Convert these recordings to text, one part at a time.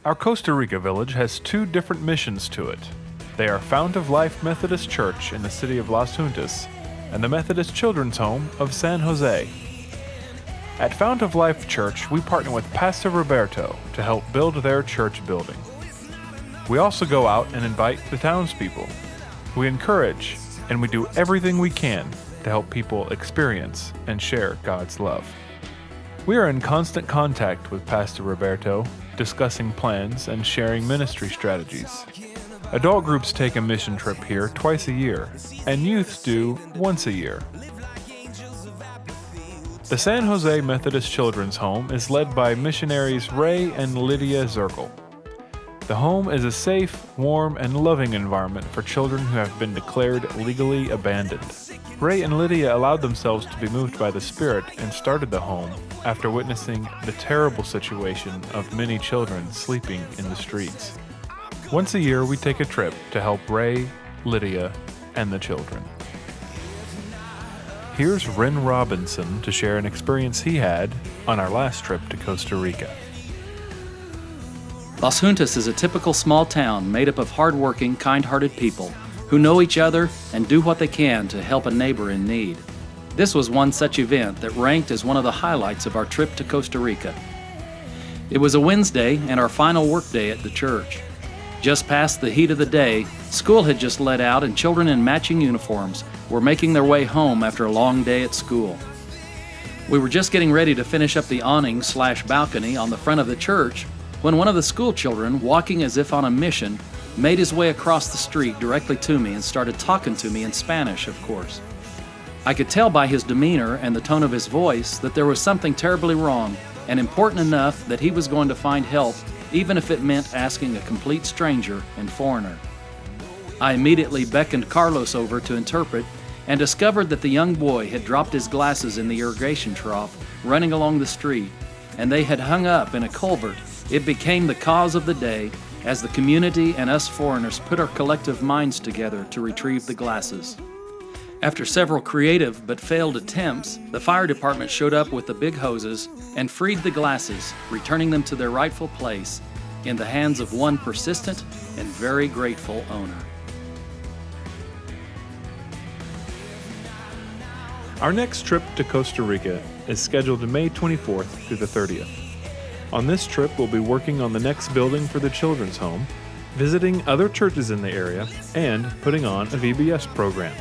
Our Costa Rica village has two different missions to it. They are Fount of Life Methodist Church in the city of Las Juntas and the Methodist Children's Home of San Jose. At Fount of Life Church, we partner with Pastor Roberto to help build their church building. We also go out and invite the townspeople. We encourage, and we do everything we can to help people experience and share God's love. We are in constant contact with Pastor Roberto, discussing plans and sharing ministry strategies. Adult groups take a mission trip here twice a year, and youths do once a year. The San Jose Methodist Children's Home is led by missionaries Ray and Lydia Zirkle. The home is a safe, warm, and loving environment for children who have been declared legally abandoned. Ray and Lydia allowed themselves to be moved by the Spirit and started the home after witnessing the terrible situation of many children sleeping in the streets. Once a year, we take a trip to help Ray, Lydia, and the children. Here's Ren Robinson to share an experience he had on our last trip to Costa Rica. Las Juntas is a typical small town made up of hardworking, kind-hearted people who know each other and do what they can to help a neighbor in need. This was one such event that ranked as one of the highlights of our trip to Costa Rica. It was a Wednesday and our final work day at the church. Just past the heat of the day, school had just let out and children in matching uniforms were making their way home after a long day at school. We were just getting ready to finish up the awning/balcony on the front of the church when one of the school children, walking as if on a mission, made his way across the street directly to me and started talking to me in Spanish, of course. I could tell by his demeanor and the tone of his voice that there was something terribly wrong and important enough that he was going to find help, even if it meant asking a complete stranger and foreigner. I immediately beckoned Carlos over to interpret and discovered that the young boy had dropped his glasses in the irrigation trough running along the street, and they had hung up in a culvert. It became the cause of the day as the community and us foreigners put our collective minds together to retrieve the glasses. After several creative but failed attempts, the fire department showed up with the big hoses and freed the glasses, returning them to their rightful place in the hands of one persistent and very grateful owner. Our next trip to Costa Rica is scheduled May 24th through the 30th. On this trip, we'll be working on the next building for the children's home, visiting other churches in the area, and putting on a VBS program.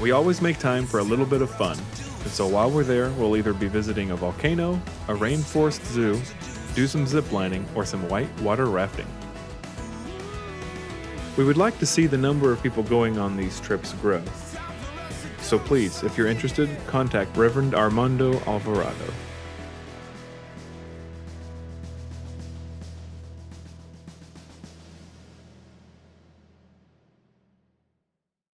We always make time for a little bit of fun, and so while we're there, we'll either be visiting a volcano, a rainforest zoo, do some zip lining, or some white water rafting. We would like to see the number of people going on these trips grow. So please, if you're interested, contact Reverend Armando Alvarado.